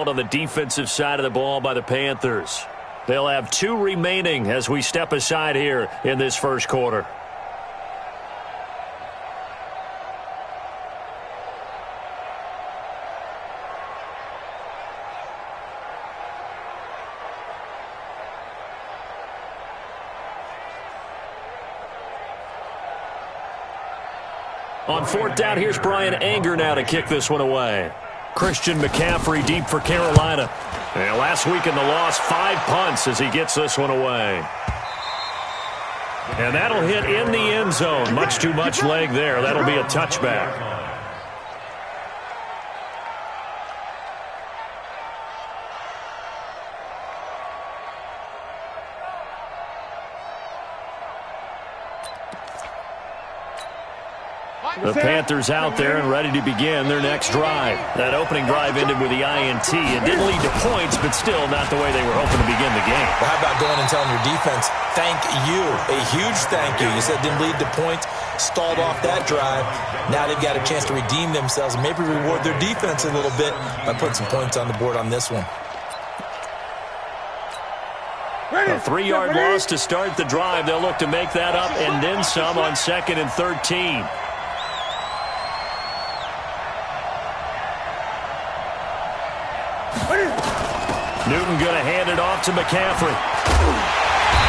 called on the defensive side of the ball by the Panthers. They'll have 2 remaining as we step aside here in this first quarter. On 4th down, here's Brian Anger now to kick this one away. Christian McCaffrey deep for Carolina. And last week in the loss, 5 punts as he gets this one away. And that'll hit in the end zone. Much too much leg there. That'll be a touchback. The Panthers out there and ready to begin their next drive. That opening drive ended with the INT. It didn't lead to points, but still not the way they were hoping to begin the game. Well, how about going and telling your defense, thank you, a huge thank you. You said didn't lead to points, stalled off that drive. Now they've got a chance to redeem themselves and maybe reward their defense a little bit by putting some points on the board on this one. A 3-yard loss to start the drive. They'll look to make that up and then some on 2nd and 13. Newton going to hand it off to McCaffrey.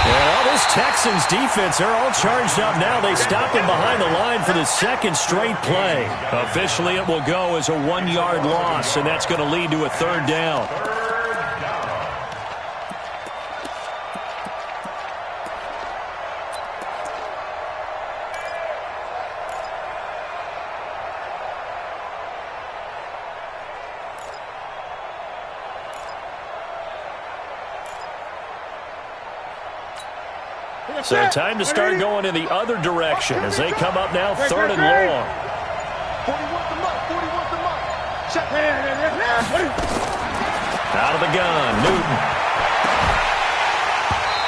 Well, this Texans defense, they're all charged up now. They stop him behind the line for the 2nd straight play. Officially, it will go as a 1-yard loss, and that's going to lead to a 3rd down. So time to start going in the other direction as they come up now 3rd and long. Out of the gun, Newton.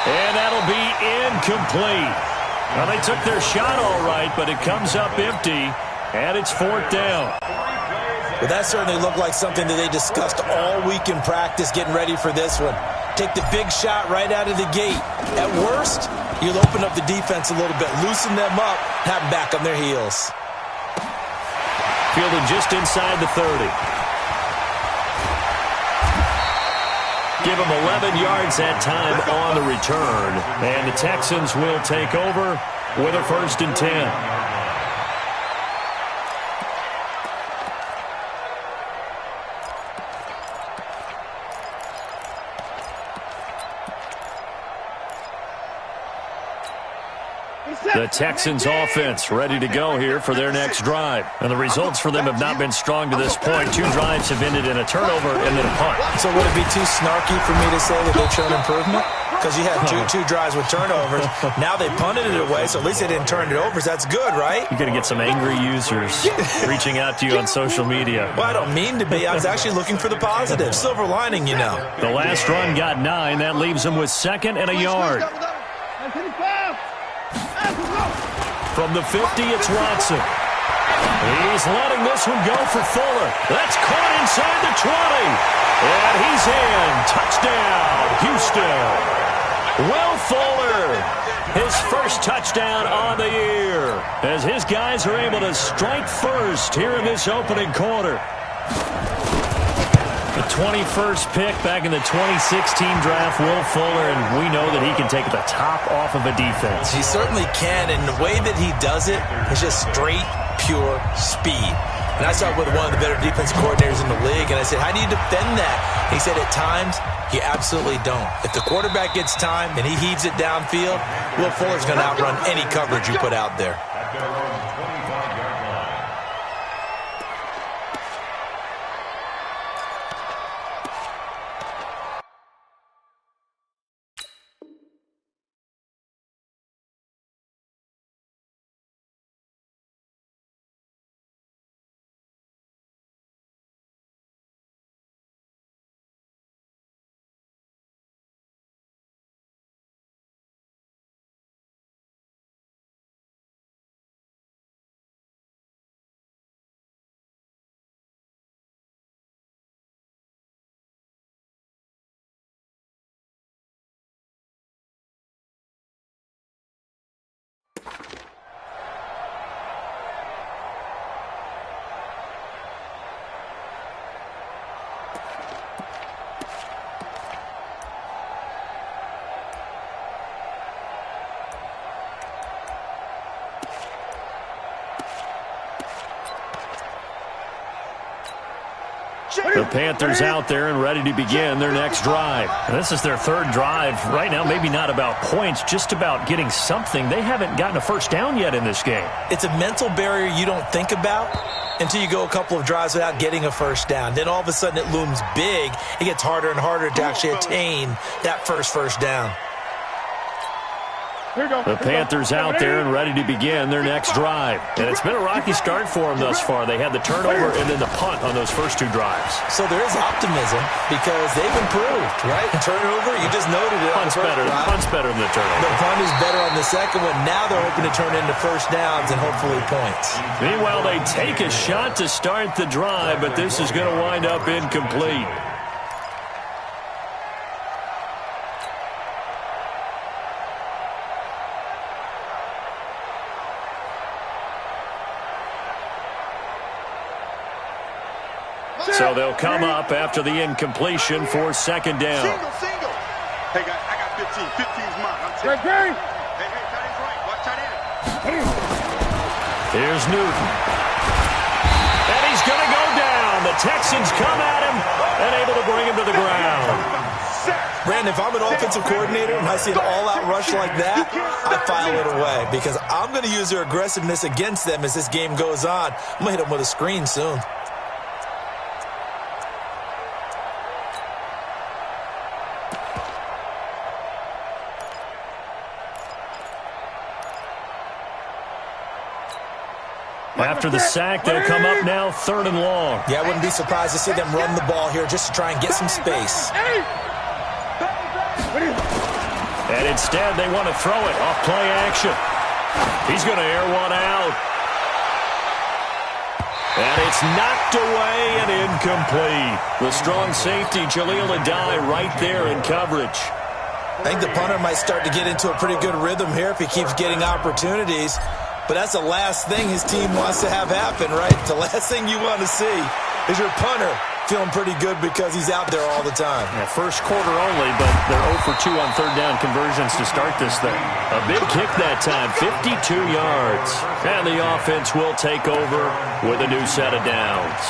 And that'll be incomplete. Well, they took their shot all right, but it comes up empty, and it's 4th down. Well, that certainly looked like something that they discussed all week in practice getting ready for this one. Take the big shot right out of the gate. At worst, you'll open up the defense a little bit, loosen them up, have them back on their heels. Fielded just inside the 30. Give them 11 yards that time on the return. And the Texans will take over with a 1st and 10. The Texans offense ready to go here for their next drive. And the results for them have not been strong to this point. 2 drives have ended in a turnover and then a punt. So would it be too snarky for me to say that they've shown improvement? Because you had two drives with turnovers. Now they punted it away, so at least they didn't turn it over. So that's good, right? You're going to get some angry users reaching out to you on social media. Well, I don't mean to be. I was actually looking for the positive. Silver lining, you know. The last run got 9. That leaves them with 2nd and a yard. From the 50, it's Watson. He's letting this one go for Fuller. That's caught inside the 20. And he's in. Touchdown, Houston. Will Fuller, his first touchdown on the year, as his guys are able to strike first here in this opening quarter. The 21st pick back in the 2016 draft, Will Fuller, and we know that he can take the top off of a defense. He certainly can, and the way that he does it is just straight, pure speed. And I saw it with one of the better defense coordinators in the league, and I said, how do you defend that? And he said, at times, you absolutely don't. If the quarterback gets time and he heaves it downfield, Will Fuller's going to outrun any coverage you put out there. The Panthers out there and ready to begin their next drive. This is their third drive. Right now, maybe not about points, just about getting something. They haven't gotten a first down yet in this game. It's a mental barrier you don't think about until you go a couple of drives without getting a first down. Then all of a sudden it looms big. It gets harder and harder to actually attain that first down. The Panthers out there and ready to begin their next drive. And it's been a rocky start for them thus far. They had the turnover and then the punt on those first two drives. So there is optimism because they've improved, right? Turnover, you just noted it. Punt's better than the turnover. The punt is better on the second one. Now they're hoping to turn into first downs and hopefully points. Meanwhile, they take a shot to start the drive, but this is going to wind up incomplete. So they'll come up after the incompletion for second down. Single. Hey, guys, I got 15. 15's mine. I'm taking it. Hey, tight end's right. Watch tight end. Here's Newton. And he's going to go down. The Texans come at him and able to bring him to the ground. Brandon, if I'm an offensive coordinator and I see an all-out rush like that, I file it away because I'm going to use their aggressiveness against them as this game goes on. I'm going to hit them with a screen soon. After the sack, they'll come up now third and long. Yeah, I wouldn't be surprised to see them run the ball here just to try and get some space. And instead, they want to throw it off play action. He's going to air one out. And it's knocked away and incomplete. The strong safety, Jaleel Adai, right there in coverage. I think the punter might start to get into a pretty good rhythm here if he keeps getting opportunities. But that's the last thing his team wants to have happen, right? The last thing you want to see is your punter feeling pretty good because he's out there all the time. Yeah, first quarter only, but they're 0 for 2 on third down conversions to start this thing. A big kick that time, 52 yards. And the offense will take over with a new set of downs.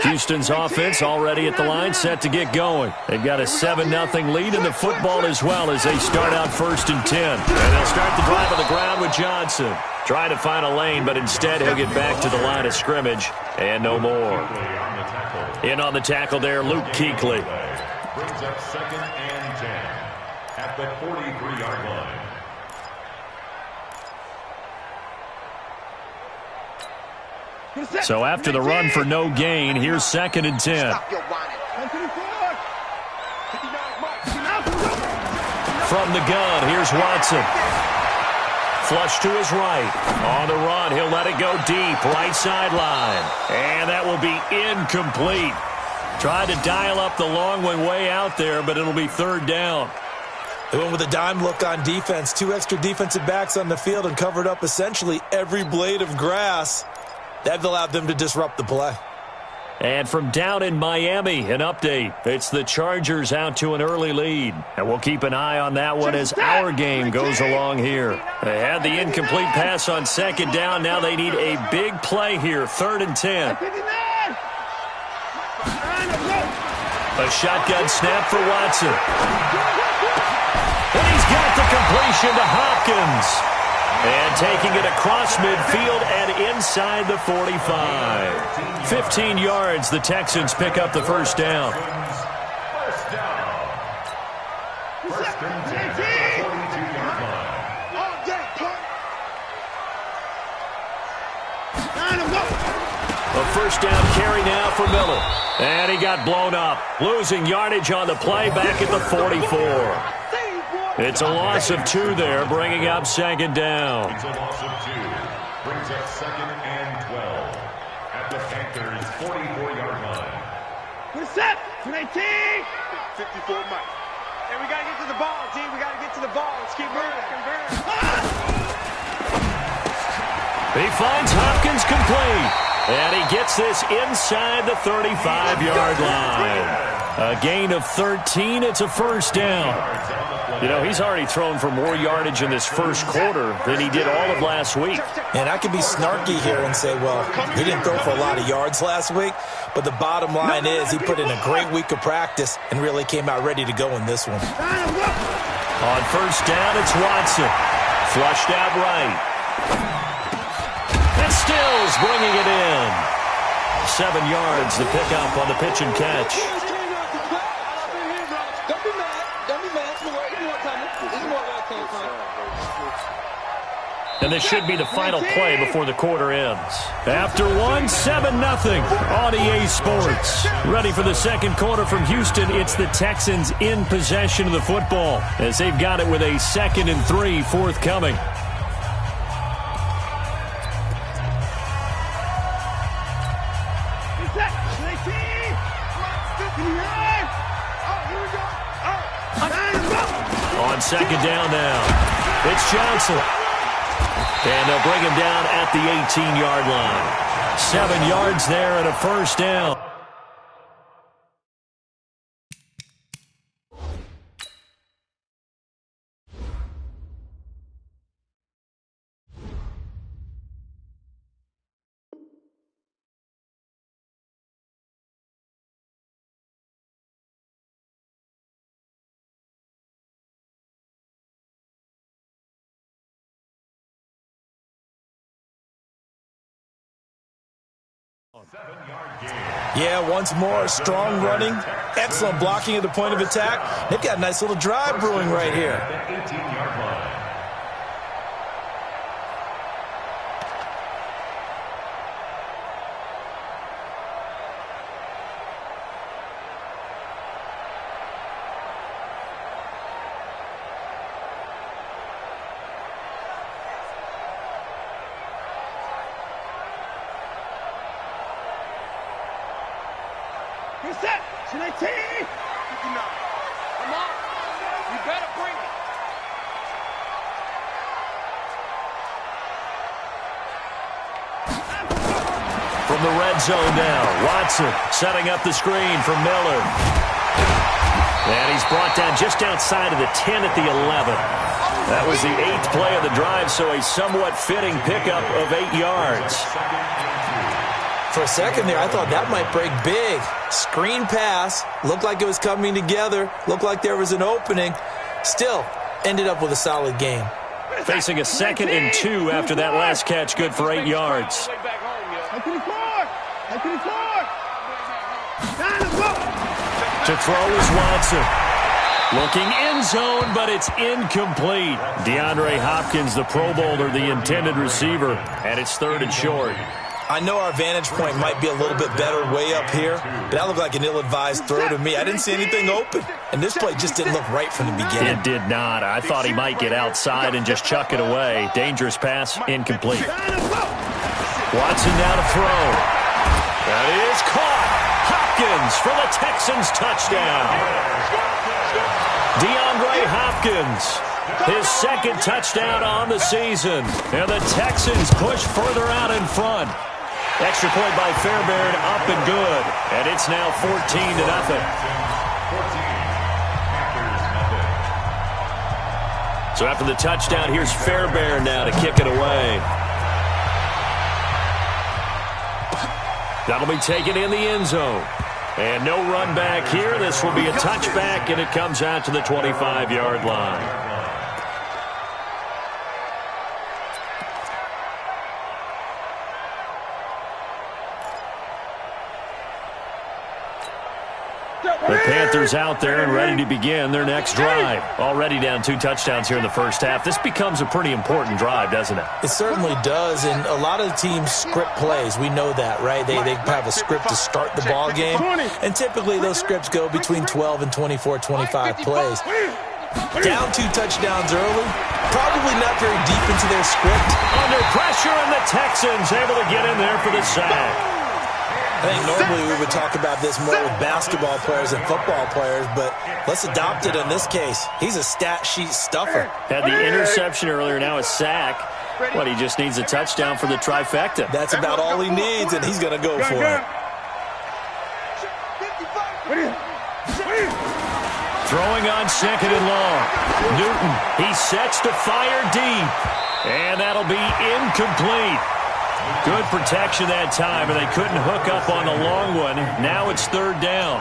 Houston's offense already at the line, set to get going. They've got a 7-0 lead in the football as well as they start out 1st and 10. And they'll start the drive on the ground with Johnson. Trying to find a lane, but instead he'll get back to the line of scrimmage and no more. In on the tackle there, Luke Kuechly. Brings up 2nd and 10 at the 43-yard line. So after the run for no gain, here's 2nd and 10. From the gun, here's Watson. Flush to his right. On the run, he'll let it go deep, right sideline. And that will be incomplete. Tried to dial up the long one way out there, but it'll be 3rd down. They went with a dime look on defense. 2 extra defensive backs on the field and covered up essentially every blade of grass. That allowed them to disrupt the play. And from down in Miami, an update. It's the Chargers out to an early lead. And we'll keep an eye on that one as our game goes along here. They had the incomplete pass on 2nd down. Now they need a big play here, 3rd and 10. A shotgun snap for Watson. And he's got the completion to Hopkins. And taking it across midfield and inside the 45. 15 yards, the Texans pick up the 1st down. First down. 1st and 10 at the 42-yard line. A 1st down carry now for Miller. And he got blown up. Losing yardage on the play back at the 44. It's a loss of 2 there, bringing up 2nd down. It's a loss of 2. Brings up 2nd and 12 at the Panthers' 44-yard line. Good set. 19. 54 Mike. And we got to get to the ball, G. We got to get to the ball. Let's keep moving. He finds Hopkins complete. And he gets this inside the 35-yard line. A gain of 13. It's a 1st down. You know, he's already thrown for more yardage in this first quarter than he did all of last week. And I could be snarky here and say, well, he didn't throw for a lot of yards last week, but the bottom line is he put in a great week of practice and really came out ready to go in this one. On first down, it's Watson. Flushed out right. And Stills bringing it in. 7 yards, the pickup on the pitch and catch. And this should be the final play before the quarter ends. After one, 7-0 on EA Sports. Ready for the second quarter from Houston. It's the Texans in possession of the football as they've got it with a 2nd and 3 forthcoming. On second down now, it's Johnson. And they'll bring him down at the 18-yard line. 7 yards there and a first down. Yeah, once more, strong running, excellent blocking at the point of attack. They've got a nice little drive brewing right here. 18-yard line. You're set. 19. 59. Come on. You better bring it. From the red zone now, Watson setting up the screen for Miller. And he's brought down just outside of the 10 at the 11. That was the 8th play of the drive, so a somewhat fitting pickup of 8 yards. For a second there, I thought that might break big. Screen pass, looked like it was coming together, looked like there was an opening. Still, ended up with a solid game. Facing a 2nd and 2 after that last catch, good for 8 yards. To throw is Watson. Looking end zone, but it's incomplete. DeAndre Hopkins, the Pro Bowler, the intended receiver, and it's 3rd and short. I know our vantage point might be a little bit better way up here, but that looked like an ill-advised throw to me. I didn't see anything open, and this play just didn't look right from the beginning. It did not. I thought he might get outside and just chuck it away. Dangerous pass, incomplete. Watson now to throw. That is caught. Hopkins for the Texans touchdown. DeAndre Hopkins, his 2nd touchdown on the season. And the Texans push further out in front. Extra point by Fairbairn, up and good. And it's now 14-0. So after the touchdown, here's Fairbairn now to kick it away. That'll be taken in the end zone. And no run back here. This will be a touchback, and it comes out to the 25-yard line. The Panthers out there and ready to begin their next drive. Already down 2 touchdowns here in the first half. This becomes a pretty important drive, doesn't it? It certainly does, and a lot of teams script plays. We know that, right? They have a script to start the ball game, and typically those scripts go between 12 and 24, 25 plays. Down 2 touchdowns early, probably not very deep into their script. Under pressure, and the Texans able to get in there for the sack. I think normally we would talk about this more with basketball players and football players, but let's adopt it in this case. He's a stat sheet stuffer. Had the interception earlier, now a sack. But he just needs a touchdown for the trifecta. That's about all he needs, and he's going to go for it. Throwing on second and long. Newton, he sets to fire deep. And that'll be incomplete. Good protection that time, and they couldn't hook up on the long one. Now it's third down.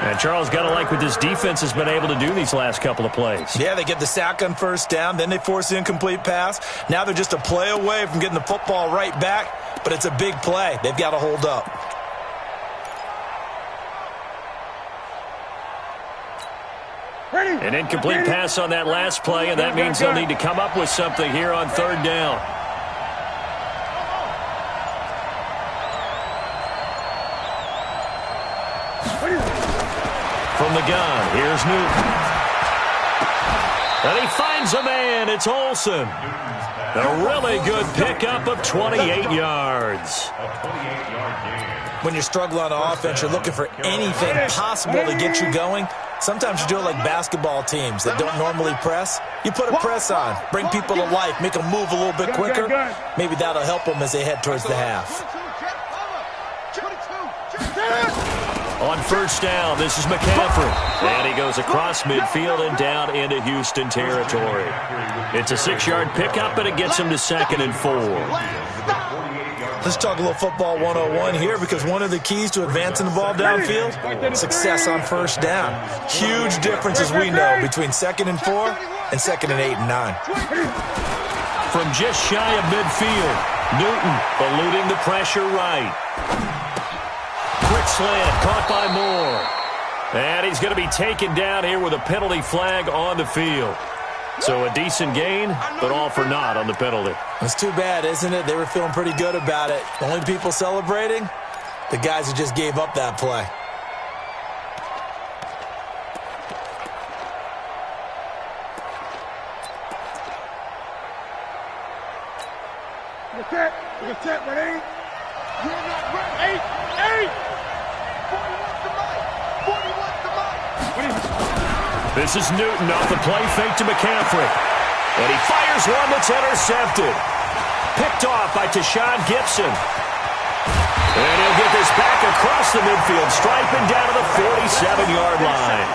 And Charles, got to like what this defense has been able to do these last couple of plays. Yeah, they get the sack on first down, then they force the incomplete pass. Now they're just a play away from getting the football right back, but it's a big play. They've got to hold up. An incomplete pass on that last play, and that means they'll need to come up with something here on third down. From the gun, here's Newton. And he finds a man. It's Olsen. A really good pickup of 28 yards. When you're struggling on offense, you're looking for anything possible to get you going. Sometimes you do it like basketball teams that don't normally press. You put a press on, bring people to life, make them move a little bit quicker. Maybe that'll help them as they head towards the half. On first down, this is McCaffrey. And he goes across midfield and down into Houston territory. It's a 6-yard pickup, and it gets him to 2nd and 4. Let's talk a little football 101 here, because one of the keys to advancing the ball downfield, success on first down. Huge difference, as we know, between 2nd and 4 and 2nd and 8 and 9. From just shy of midfield, Newton eluding the pressure right. Quick slant, caught by Moore. And he's going to be taken down here with a penalty flag on the field. So a decent gain, but all for naught on the penalty. It's too bad, isn't it? They were feeling pretty good about it. The only people celebrating, the guys who just gave up that play. Look at that, ready? You're not ready. 8. 41 to Mike. 41 to Mike. This is Newton off the play fake to McCaffrey. And he fires one that's intercepted. Picked off by Tashawn Gibson. And he'll get this back across the midfield stripe and down to the 47-yard line.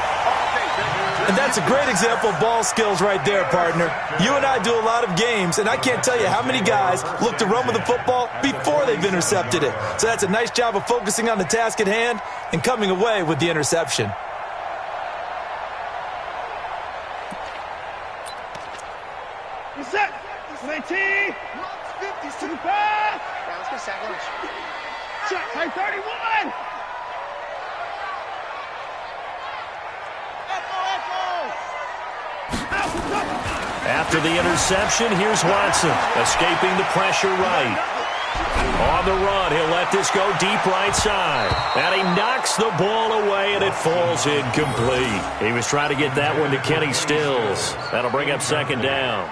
And that's a great example of ball skills right there, partner. You and I do a lot of games, and I can't tell you how many guys look to run with the football before they've intercepted it. So that's a nice job of focusing on the task at hand and coming away with the interception. Set. 19. 50 to the pass. Let's go sack lunch. Check. High 31. After the interception, here's Watson, escaping the pressure right. On the run, he'll let this go deep right side. And he knocks the ball away, and it falls incomplete. He was trying to get that one to Kenny Stills. That'll bring up 2nd down.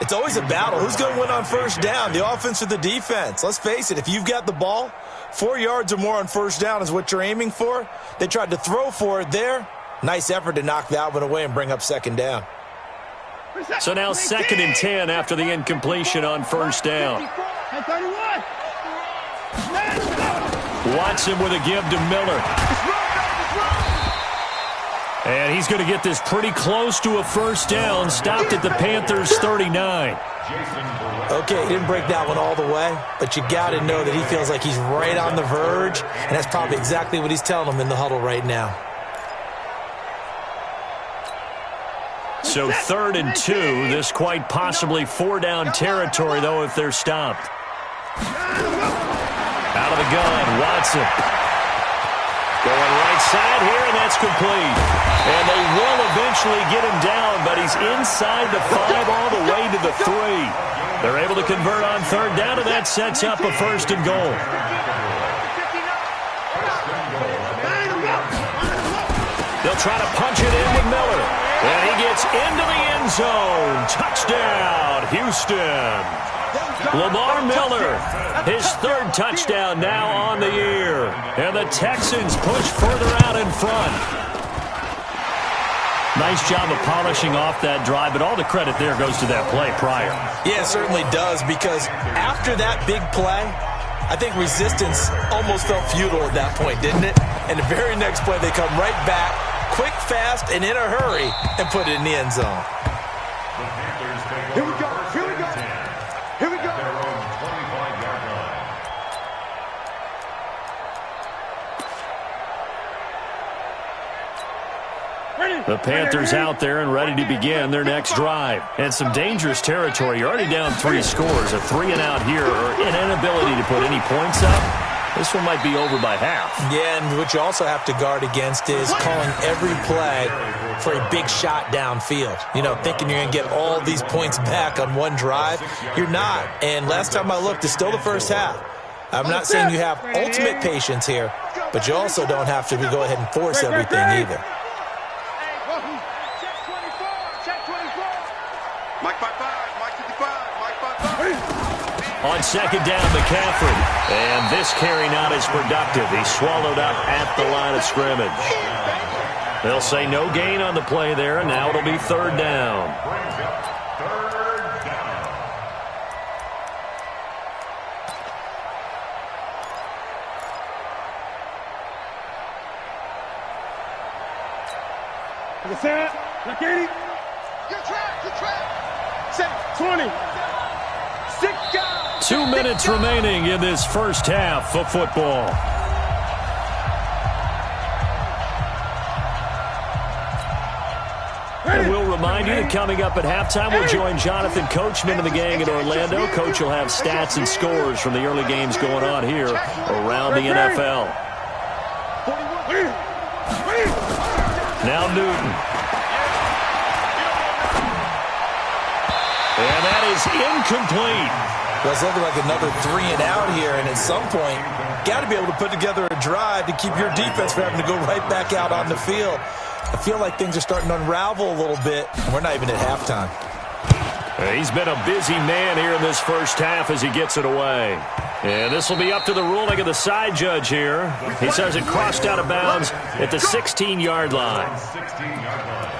It's always a battle. Who's going to win on first down, the offense or the defense? Let's face it, if you've got the ball, 4 yards or more on first down is what you're aiming for. They tried to throw for it there. Nice effort to knock that one away and bring up 2nd down. So now 2nd and 10 after the incompletion on first down. Watson with a give to Miller. And he's going to get this pretty close to a first down, stopped at the Panthers' 39. Okay, he didn't break that one all the way, but you got to know that he feels like he's right on the verge, and that's probably exactly what he's telling them in the huddle right now. So 3rd and 2, this quite possibly 4-down territory, though, if they're stopped. Out of the gun, Watson. Going right side here, and that's complete. And they will eventually get him down, but he's inside the 5 all the way to the 3. They're able to convert on 3rd down, and that sets up a 1st and goal. They'll try to punch it in with Miller. And he gets into the end zone. Touchdown, Houston. Lamar Miller, his 3rd touchdown now on the year. And the Texans push further out in front. Nice job of polishing off that drive, but all the credit there goes to that play prior. Yeah, it certainly does, because after that big play, I think resistance almost felt futile at that point, didn't it? And the very next play, they come right back, quick, fast, and in a hurry and put it in the end zone. The Panthers take Here we over go. first Here we and go. 10 Here we at go. their own 25-yard line. The Panthers out there and ready to begin their next drive. And some dangerous territory. You're already down 3 scores. A 3-and-out here or an inability to put any points up. This one might be over by half. Yeah, and what you also have to guard against is calling every play for a big shot downfield. You know, thinking you're going to get all these points back on one drive. You're not. And last time I looked, it's still the first half. I'm not saying you have ultimate patience here, but you also don't have to go ahead and force everything either. Mike 55, Mike 55, Mike 55. On second down, McCaffrey. And this carry not as productive. He's swallowed up at the line of scrimmage. They'll say no gain on the play there, and now it'll be third down. Brings up third down. Look at Katie. Good track, good track. 20. 6 guys. 2 minutes remaining in this first half of football. And we'll remind you that coming up at halftime, we'll join Jonathan Coachman and the gang in Orlando. Coach will have stats and scores from the early games going on here around the NFL. Now Newton. And that is incomplete. Well, it's looking like another 3-and-out here, and at some point, got to be able to put together a drive to keep your defense from having to go right back out on the field. I feel like things are starting to unravel a little bit, and we're not even at halftime. He's been a busy man here in this first half as he gets it away. And this will be up to the ruling of the side judge here. He says it crossed out of bounds at the 16-yard line. 16-yard line.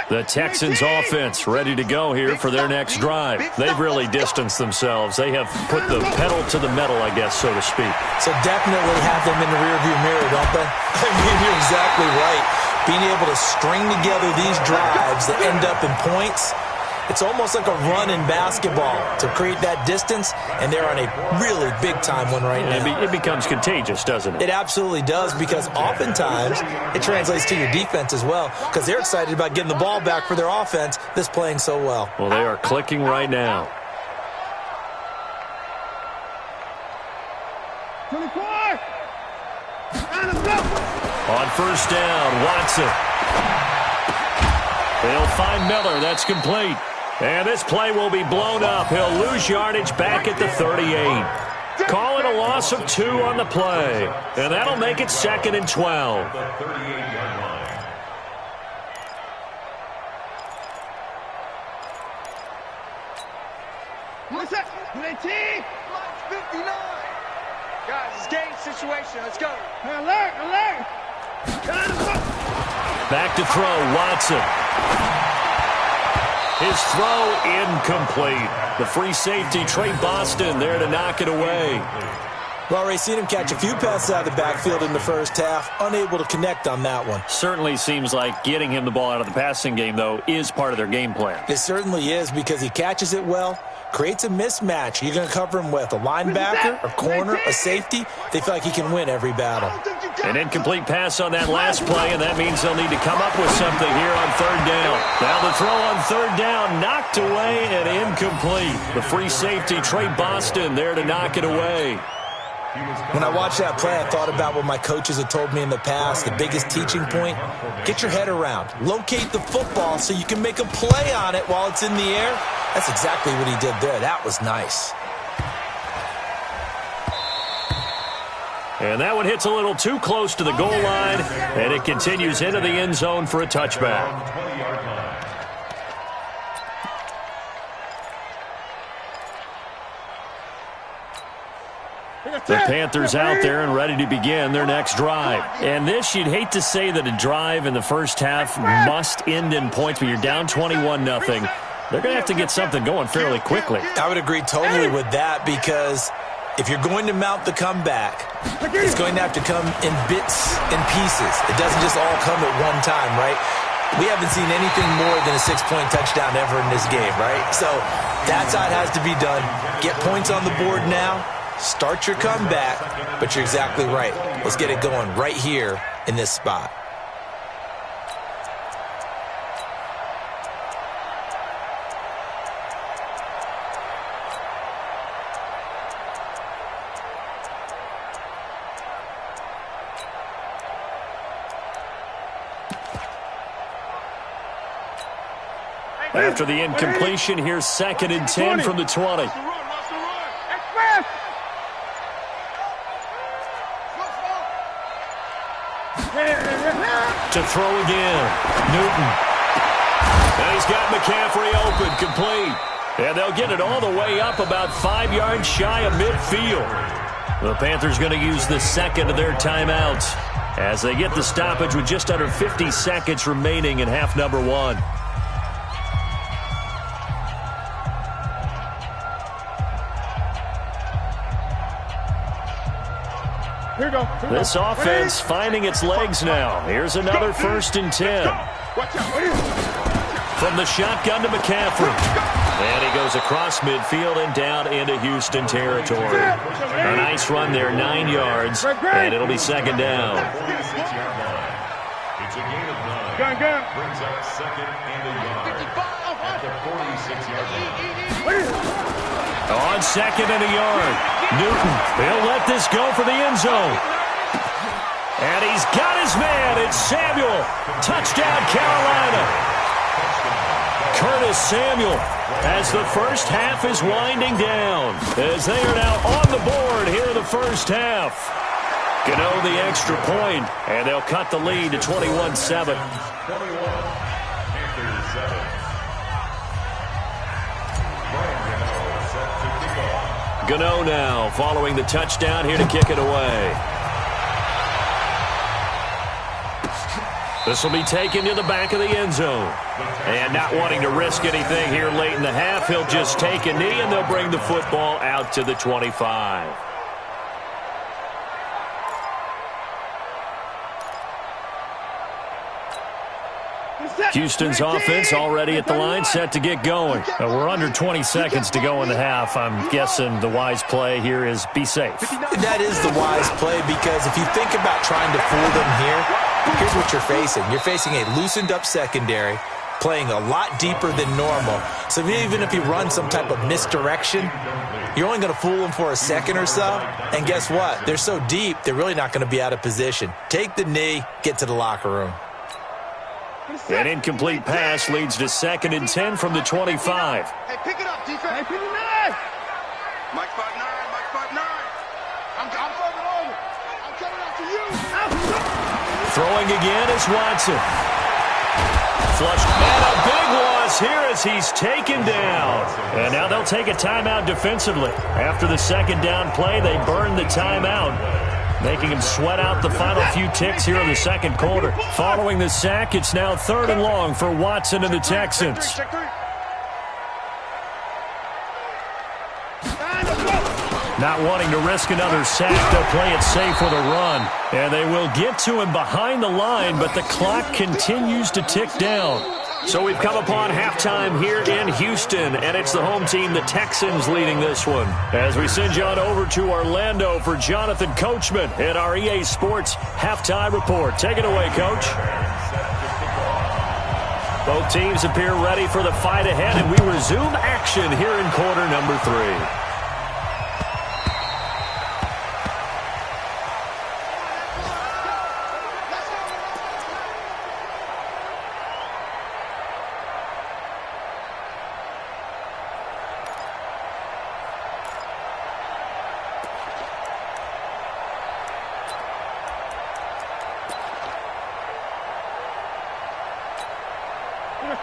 The Texans offense ready to go here for their next drive. They've really distanced themselves. They have put the pedal to the metal, I guess, so to speak. So definitely have them in the rearview mirror, don't they? I mean, you're exactly right. Being able to string together these drives that end up in points, it's almost like a run in basketball to create that distance, and they're on a really big-time one right now. It becomes contagious, doesn't it? It absolutely does, because oftentimes it translates to your defense as well, because they're excited about getting the ball back for their offense that's playing so well. Well, they are clicking right now. 24. On first down, Watson. They'll find Miller. That's complete. And this play will be blown up. He'll lose yardage back at the 38. Call it a loss of 2 on the play. And that'll make it 2nd and 12. The 38-yard line. What's that? 19. 59. Guys, it's game situation. Let's go. Alert, alert. Back to throw, Watson. His throw incomplete. The free safety, Trey Boston, there to knock it away. Well, already seen him catch a few passes out of the backfield in the first half. Unable to connect on that one. Certainly seems like getting him the ball out of the passing game, though, is part of their game plan. It certainly is, because he catches it well, creates a mismatch. You're going to cover him with a linebacker, a corner, a safety. They feel like he can win every battle. An incomplete pass on that last play, and that means they'll need to come up with something here on third down. Now the throw on third down, knocked away and incomplete. The free safety, Trey Boston, there to knock it away. When I watched that play, I thought about what my coaches had told me in the past. The biggest teaching point, get your head around. Locate the football so you can make a play on it while it's in the air. That's exactly what he did there. That was nice. And that one hits a little too close to the goal line, and it continues into the end zone for a touchback. 20-yard line. The Panthers out there and ready to begin their next drive. And this, you'd hate to say that a drive in the first half must end in points, but you're down 21-0. They're going to have to get something going fairly quickly. I would agree totally with that, because if you're going to mount the comeback, it's going to have to come in bits and pieces. It doesn't just all come at one time, right? We haven't seen anything more than a 6-point touchdown ever in this game, right? So that's how it has to be done. Get points on the board now. Start your comeback, but you're exactly right. Let's get it going right here in this spot. After the incompletion, here's 2nd and 10 from the 20. To throw again, Newton. And he's got McCaffrey open, complete. And they'll get it all the way up about 5 yards shy of midfield. The Panthers going to use the second of their timeouts as they get the stoppage with just under 50 seconds remaining in half number 1. Here we go. This offense finding its legs now. Here's another 1st and 10. From the shotgun to McCaffrey. And he goes across midfield and down into Houston territory. A nice run there, 9 yards, and it'll be 2nd down. It's a gain of 9. Brings up 2nd and a yard at the 46-yard line. On 2nd and a yard, Newton, he'll let this go for the end zone. And he's got his man. It's Samuel. Touchdown, Carolina. Curtis Samuel as the first half is winding down. As they are now on the board here in the first half. Gano the extra point, and they'll cut the lead to 21-7. Gano now following the touchdown here to kick it away. This will be taken to the back of the end zone. And not wanting to risk anything here late in the half, he'll just take a knee and they'll bring the football out to the 25. Houston's offense already at the line, set to get going. We're under 20 seconds to go in the half. I'm guessing the wise play here is be safe. That is the wise play, because if you think about trying to fool them here, here's what you're facing. You're facing a loosened up secondary, playing a lot deeper than normal. So even if you run some type of misdirection, you're only going to fool them for a second or so. And guess what? They're so deep, they're really not going to be out of position. Take the knee, get to the locker room. An incomplete pass leads to 2nd and 10 from the 25. Hey, pick it up, defense. Hey, pick it up. Mike 5'9", Mike 5'9". I'm coming over. I'm coming up to you. Throwing again is Watson. Flushed, and a big loss here as he's taken down. And now they'll take a timeout defensively. After the 2nd down play, they burn the timeout, making him sweat out the final few ticks here in the 2nd quarter. Following the sack, it's now 3rd and long for Watson and the Texans. Not wanting to risk another sack, they'll play it safe with a run. And they will get to him behind the line, but the clock continues to tick down. So we've come upon halftime here in Houston, and it's the home team, the Texans, leading this one. As we send you on over to Orlando for Jonathan Coachman in our EA Sports Halftime Report. Take it away, Coach. Both teams appear ready for the fight ahead, and we resume action here in quarter number 3.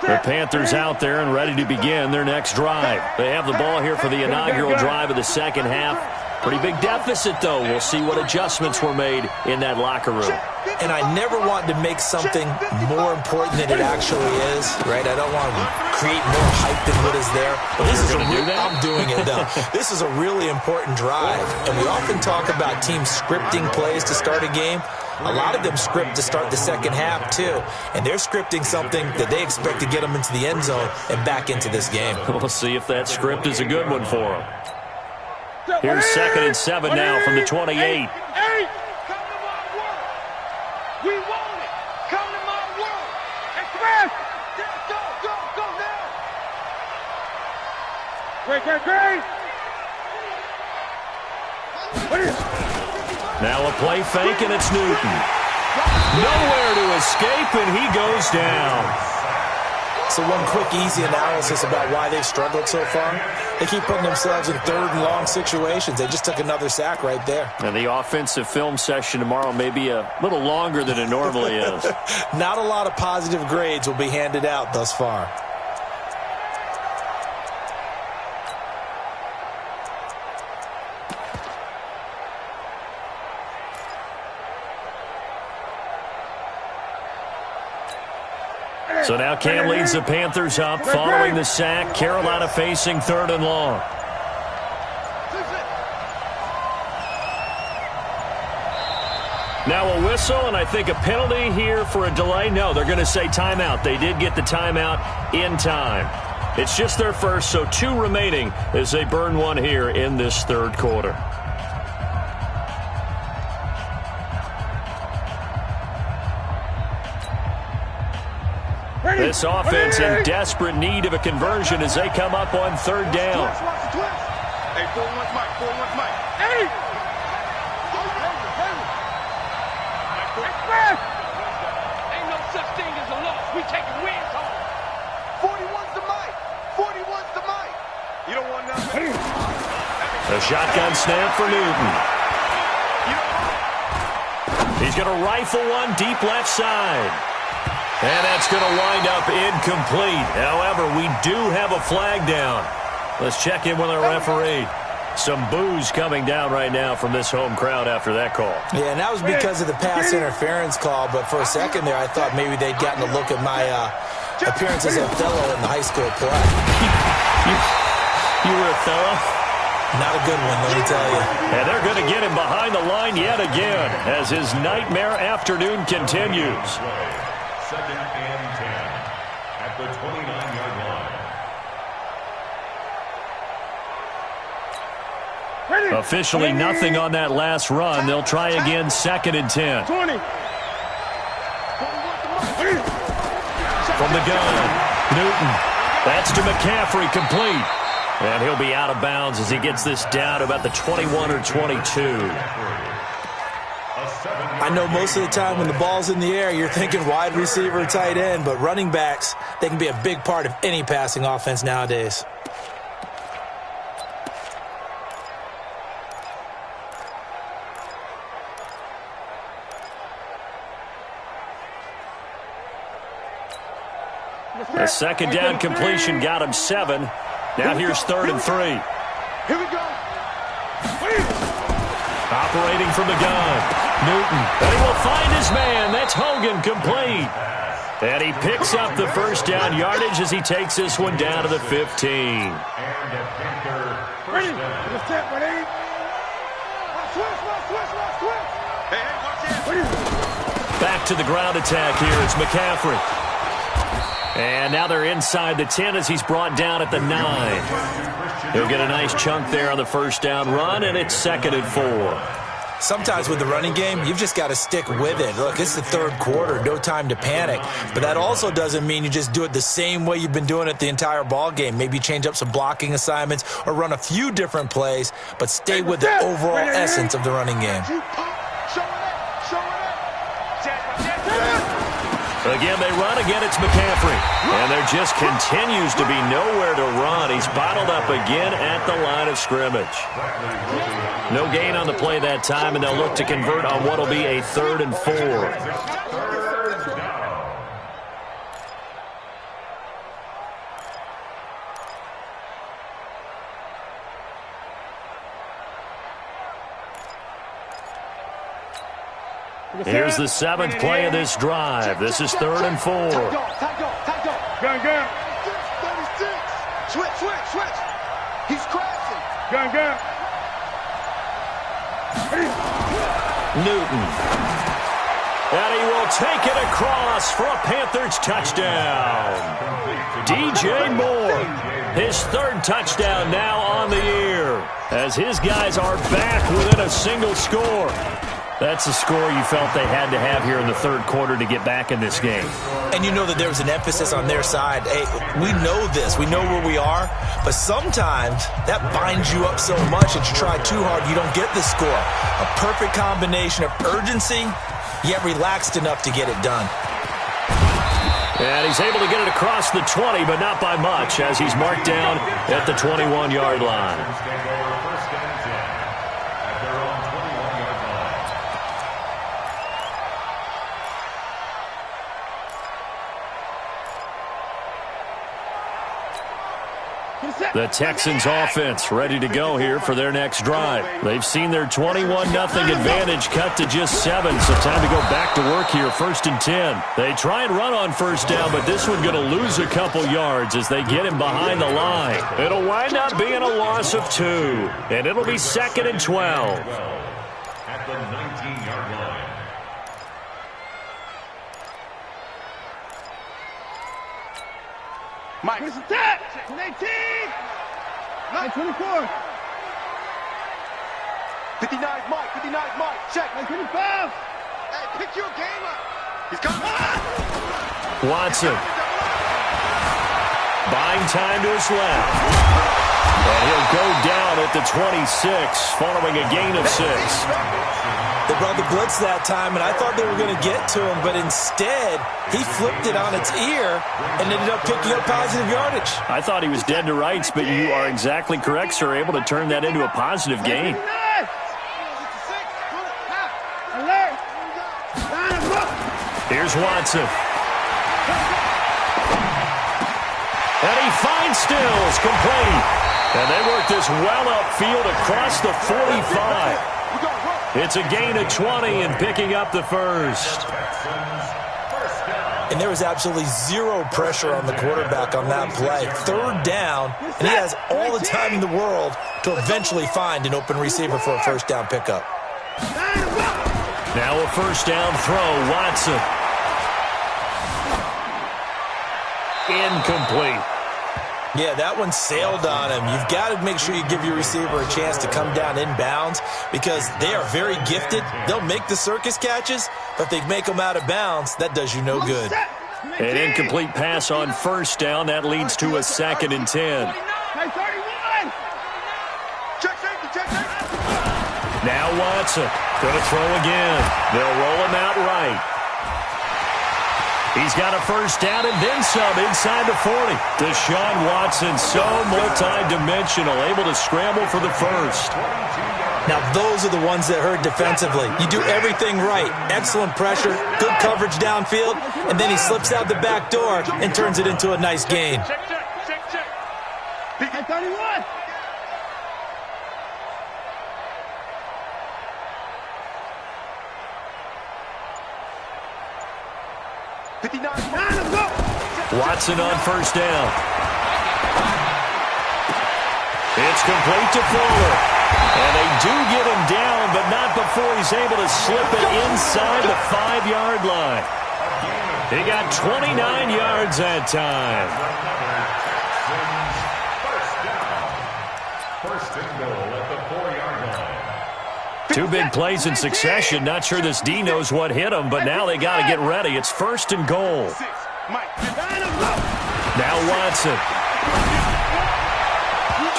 The Panthers out there and ready to begin their next drive. They have the ball here for the inaugural drive of the 2nd half. Pretty big deficit, though. We'll see what adjustments were made in that locker room. And I never want to make something more important than it actually is, right? I don't want to create more hype than what is there. But this is I'm doing it, though. This is a really important drive. And we often talk about teams scripting plays to start a game. A lot of them script to start the second half, too. And they're scripting something that they expect to get them into the end zone and back into this game. We'll see if that script is a good one for them. Here's 2nd and 7 now from the 28. Hey, come to my world. We want it. Come to my world. Express. Go now. Great. Now a play fake, and it's Newton. Nowhere to escape, and he goes down. So one quick, easy analysis about why they've struggled so far. They keep putting themselves in 3rd and long situations. They just took another sack right there. And the offensive film session tomorrow may be a little longer than it normally is. Not a lot of positive grades will be handed out thus far. So now Cam leads the Panthers up following the sack. Carolina facing 3rd and long. Now a whistle, and I think a penalty here for a delay. No, they're going to say timeout. They did get the timeout in time. It's just their first, so 2 remaining as they burn one here in this 3rd quarter. This offense in desperate need of a conversion as they come up on 3rd down. Hey, 4-1's Mike. Hey! Express! Ain't no such thing as a loss. We taking wins home. 41's the Mike. You don't want nothing. A shotgun snap for Newton. He's going to rifle one deep left side. And that's going to wind up incomplete. However, we do have a flag down. Let's check in with our referee. Some boos coming down right now from this home crowd after that call. Yeah, and that was because of the pass interference call. But for a second there, I thought maybe they'd gotten a look at my appearance as Othello in the high school play. You were Othello? Not a good one, let me tell you. And they're going to get him behind the line yet again as his nightmare afternoon continues. 2nd and 10 at the 29-yard line. Officially nothing on that last run. They'll try again 2nd and 10. 20. From the gun, Newton. That's to McCaffrey, complete. And he'll be out of bounds as he gets this down to about the 21 or 22. I know most of the time when the ball's in the air, you're thinking wide receiver, tight end, but running backs, they can be a big part of any passing offense nowadays. The 2nd down completion got him 7. Now here's 3rd and 3. Here we go. Operating from the gun. Newton, but he will find his man. That's Hogan, complete. And he picks up the 1st down yardage as he takes this one down to the 15. And a Panther first down. Ready? Switch. Hey, watch it. Back to the ground attack here. It's McCaffrey. And now they're inside the 10 as he's brought down at the 9. He'll get a nice chunk there on the 1st down run, and it's 2nd and 4. Sometimes with the running game, you've just got to stick with it. Look, it's the 3rd quarter, no time to panic. But that also doesn't mean you just do it the same way you've been doing it the entire ball game. Maybe change up some blocking assignments or run a few different plays, but stay with the overall essence of the running game. Again, they run. Again, it's McCaffrey. And there just continues to be nowhere to run. He's bottled up again at the line of scrimmage. No gain on the play that time, and they'll look to convert on what will be a 3rd and 4. Here's the 7th play of this drive. This is 3rd and 4. Gun. 36. Switch. He's crashing. Gun. Newton. And he will take it across for a Panthers touchdown. DJ Moore, his 3rd touchdown now on the year, as his guys are back within a single score. That's the score you felt they had to have here in the 3rd quarter to get back in this game. And you know that there was an emphasis on their side. Hey, we know this. We know where we are. But sometimes that binds you up so much that you try too hard, you don't get the score. A perfect combination of urgency, yet relaxed enough to get it done. And he's able to get it across the 20, but not by much, as he's marked down at the 21-yard line. The Texans offense ready to go here for their next drive. They've seen their 21-0 advantage cut to just 7, so time to go back to work here, 1st and 10. They try and run on 1st down, but this one going to lose a couple yards as they get him behind the line. It'll wind up being a loss of 2, and it'll be 2nd and 12. At the 19-yard line. Mike. Here's the tap. 18. 24. 59, Mike. 59, Mike. Check. 25. Hey, pick your game up. He's coming. Watson. Buying time to his left. And he'll go down at the 26, following a gain of 6. They brought the blitz that time, and I thought they were going to get to him, but instead, he flipped it on its ear and ended up picking up positive yardage. I thought he was dead to rights, but you are exactly correct, sir, able to turn that into a positive gain. Here's Watson. And he finds Stills, complete. And they work this well upfield across the 45. It's a gain of 20 and picking up the 1st. And there was absolutely zero pressure on the quarterback on that play. 3rd down, and he has all the time in the world to eventually find an open receiver for a 1st down pickup. Now a 1st down throw, Watson. Incomplete. Yeah, that one sailed on him. You've got to make sure you give your receiver a chance to come down inbounds because they are very gifted. They'll make the circus catches, but if they make them out of bounds, that does you no good. An incomplete pass on 1st down. That leads to a 2nd and 10. Now Watson going to throw again. They'll roll him out right. He's got a 1st down and then some inside the 40. Deshaun Watson, so multi-dimensional, able to scramble for the 1st. Now, those are the ones that hurt defensively. You do everything right. Excellent pressure, good coverage downfield, and then he slips out the back door and turns it into a nice gain. Check. 31. Watson on 1st down. It's complete to Fuller. And they do get him down, but not before he's able to slip it inside the 5-yard line. He got 29 yards that time. 1st and goal at the 4-yard line. 2 big plays in succession. Not sure this D knows what hit him, but now they got to get ready. It's 1st and goal. Now Watson.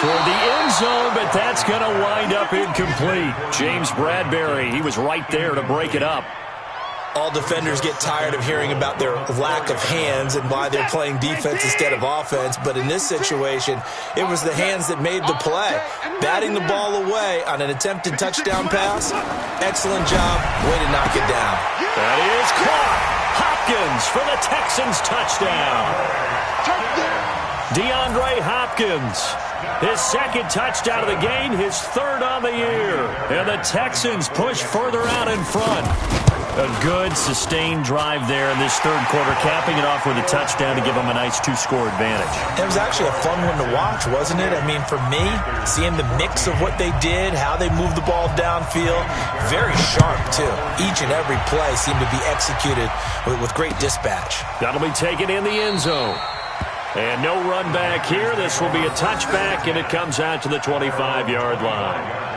Toward the end zone, but that's going to wind up incomplete. James Bradbury, he was right there to break it up. All defenders get tired of hearing about their lack of hands and why they're playing defense instead of offense. But in this situation, it was the hands that made the play. Batting the ball away on an attempted touchdown pass. Excellent job. Way to knock it down. That is caught. Hopkins for the Texans touchdown. DeAndre Hopkins His second touchdown of the game, his third on the year. And the Texans push further out in front. A good, sustained drive there in this third quarter, capping it off with a touchdown to give them a nice two-score advantage. It was actually a fun one to watch, wasn't it? I mean, for me, seeing the mix of what they did, how they moved the ball downfield, very sharp, too. Each and every play seemed to be executed with great dispatch. That'll be taken in the end zone. And no run back here. This will be a touchback, and it comes out to the 25-yard line.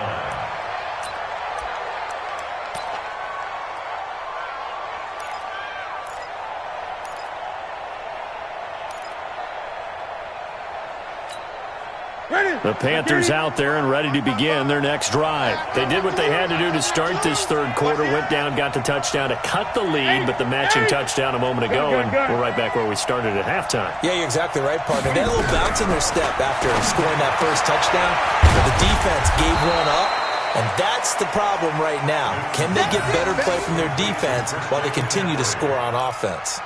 The Panthers out there and ready to begin their next drive. They did what they had to do to start this third quarter, went down, got the touchdown to cut the lead, but the matching touchdown a moment ago, and we're right back where we started at halftime. Yeah, you're exactly right, partner. They had a little bounce in their step after scoring that first touchdown, but the defense gave one up, and that's the problem right now. Can they get better play from their defense while they continue to score on offense?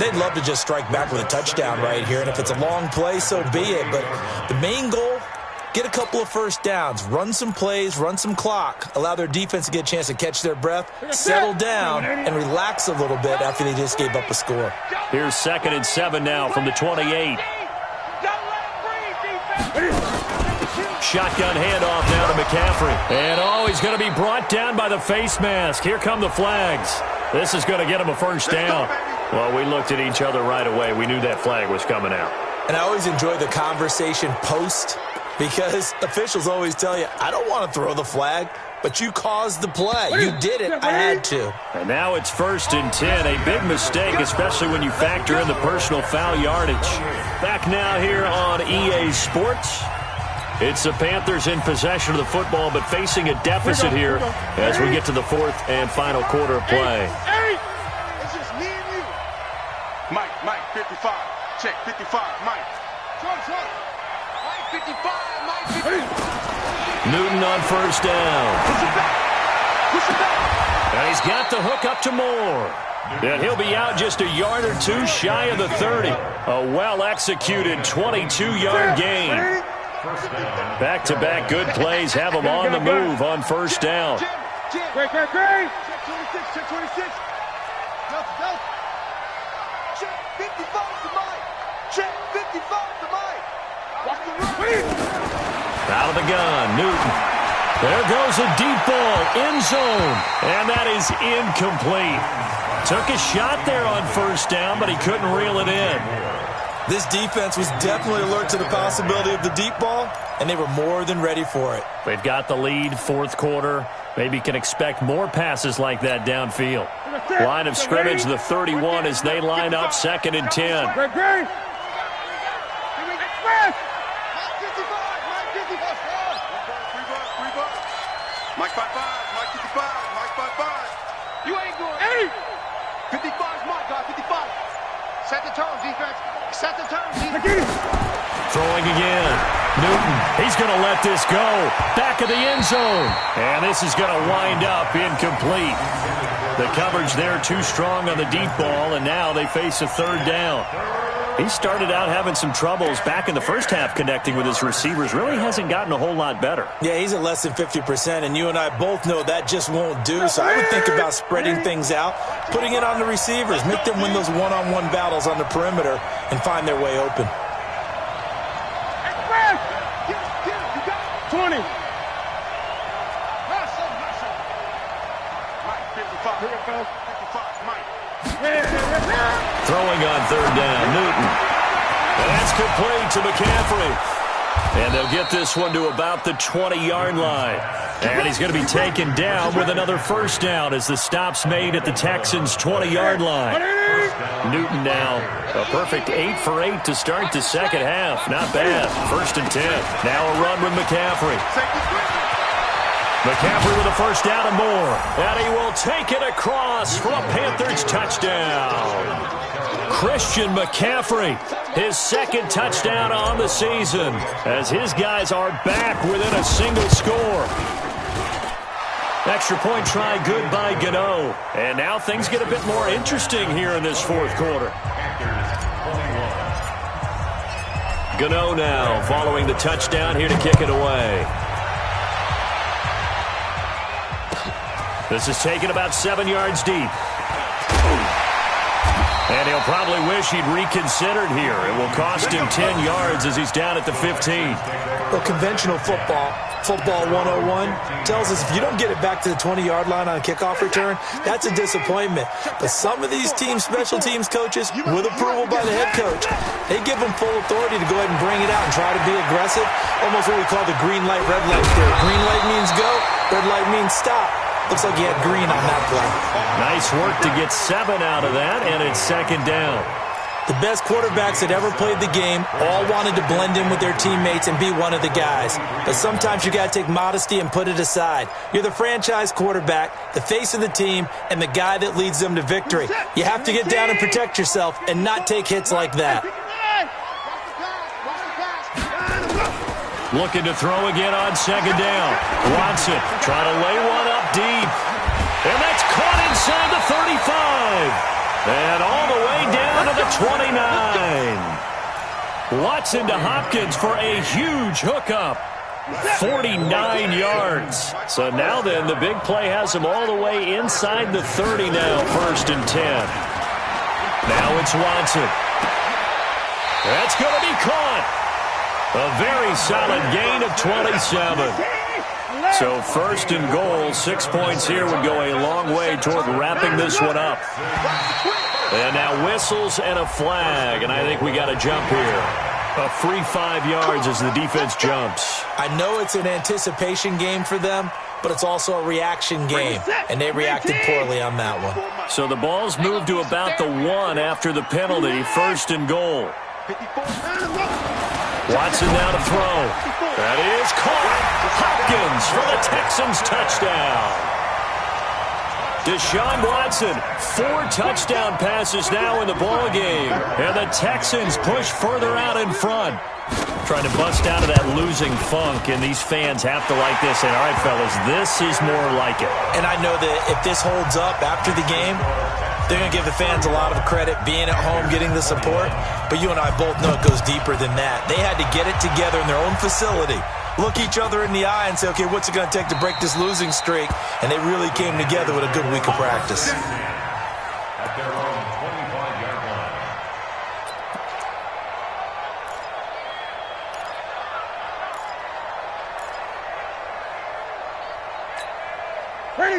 They'd love to just strike back with a touchdown right here, and if it's a long play, so be it. But the main goal, get a couple of first downs, run some plays, run some clock, allow their defense to get a chance to catch their breath, settle down, and relax a little bit after they just gave up a score. Here's 2nd and 7 now from the 28. Shotgun handoff now to McCaffrey. And, he's going to be brought down by the face mask. Here come the flags. This is going to get him a first down. Well, we looked at each other right away. We knew that flag was coming out. And I always enjoy the conversation post because officials always tell you, I don't want to throw the flag, but you caused the play. You did it. I had to. And now it's 1st and 10. A big mistake, especially when you factor in the personal foul yardage. Back now here on EA Sports. It's the Panthers in possession of the football, but facing a deficit here as we get to the 4th and final quarter of play. It's just me and you. Mike, 55. Check, 55, Mike. Trump. Mike, 55, Mike, 55. Newton on first down. Push it back. And he's got the hook up to Moore. And he'll be out just a yard or two shy of the 30. A well-executed 22-yard gain. Back-to-back good plays have them on the move on first down. Great. Check 26. Go. Check 55 to Mike. Check 55 to Mike. Watch the run. Out of the gun, Newton. There goes a deep ball, end zone. And that is incomplete. Took a shot there on first down, but he couldn't reel it in. This defense was definitely alert to the possibility of the deep ball, and they were more than ready for it. They've got the lead, 4th quarter. Maybe can expect more passes like that downfield. Line of scrimmage, the 31 as they line up 2nd and 10. Great. Mike 55, Mike 55. You ain't going 55 is my guy, 55. Set the tone, defense. Set the tone, defense. Throwing again. Newton, he's going to let this go. Back of the end zone. And this is going to wind up incomplete. The coverage there too strong on the deep ball, and now they face a 3rd down. He started out having some troubles back in the first half connecting with his receivers. Really hasn't gotten a whole lot better. Yeah, he's at less than 50%, and you and I both know that just won't do. So I would think about spreading things out, putting it on the receivers, make them win those one-on-one battles on the perimeter, and find their way open. 20. Throwing on 3rd down, Newton. And that's complete to McCaffrey. And they'll get this one to about the 20-yard line. And he's going to be taken down with another first down as the stop's made at the Texans' 20-yard line. Newton now a perfect 8 for 8 to start the second half. Not bad. 1st and 10. Now a run with McCaffrey. McCaffrey with a first down and more. And he will take it across for a Panthers touchdown. Christian McCaffrey, his 2nd touchdown on the season, as his guys are back within a single score. Extra point try good by Gano. And now things get a bit more interesting here in this 4th quarter. Gano now following the touchdown here to kick it away. This is taken about 7 yards deep. And he'll probably wish he'd reconsidered here. It will cost him 10 yards as he's down at the 15. Well, conventional football 101, tells us if you don't get it back to the 20-yard line on a kickoff return, that's a disappointment. But some of these special teams coaches, with approval by the head coach, they give them full authority to go ahead and bring it out and try to be aggressive. Almost what we call the green light, red light theory. Green light means go, red light means stop. Looks like he had green on that play. Nice work to get 7 out of that, and it's second down. The best quarterbacks that ever played the game all wanted to blend in with their teammates and be one of the guys. But sometimes you got to take modesty and put it aside. You're the franchise quarterback, the face of the team, and the guy that leads them to victory. You have to get down and protect yourself and not take hits like that. Looking to throw again on second down. Watson trying to lay one up deep. And that's caught inside the 35. And all the way down to the 29. Watson to Hopkins for a huge hookup. 49 yards. So now then, the big play has him all the way inside the 30 now, 1st and 10. Now it's Watson. That's going to be caught. A very solid gain of 27. So 1st and goal, 6 points here would go a long way toward wrapping this one up. And now whistles and a flag, and I think we got a jump here. A free 5 yards as the defense jumps. I know it's an anticipation game for them, but it's also a reaction game, and they reacted poorly on that one. So the ball's moved to about the 1 after the penalty, 1st and goal. Watson now to throw. That is caught. Hopkins for the Texans touchdown. Deshaun Watson, 4 touchdown passes now in the ball game. And the Texans push further out in front. Trying to bust out of that losing funk, and these fans have to like this. And all right, fellas, this is more like it. And I know that if this holds up after the game, they're going to give the fans a lot of credit being at home, getting the support. But you and I both know it goes deeper than that. They had to get it together in their own facility, look each other in the eye and say, okay, what's it going to take to break this losing streak? And they really came together with a good week of practice. At their own 25-yard line.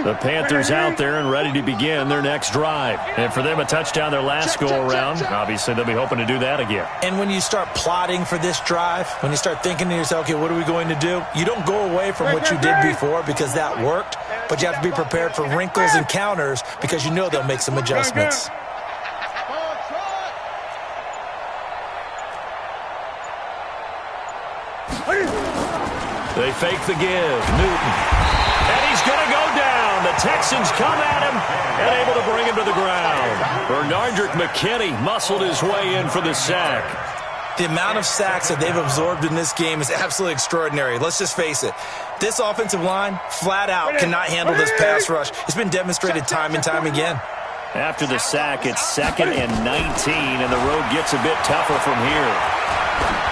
The Panthers out there and ready to begin their next drive. And for them, a touchdown their last go-around. Obviously, they'll be hoping to do that again. And when you start plotting for this drive, when you start thinking to yourself, okay, what are we going to do? You don't go away from what you did before because that worked, but you have to be prepared for wrinkles and counters because you know they'll make some adjustments. They fake the give. Newton. And he's going to go down. The Texans come at him and able to bring him to the ground. Bernardrick McKinney muscled his way in for the sack. The amount of sacks that they've absorbed in this game is absolutely extraordinary. Let's just face it. This offensive line, flat out, cannot handle this pass rush. It's been demonstrated time and time again. After the sack, it's 2nd and 19, and the road gets a bit tougher from here.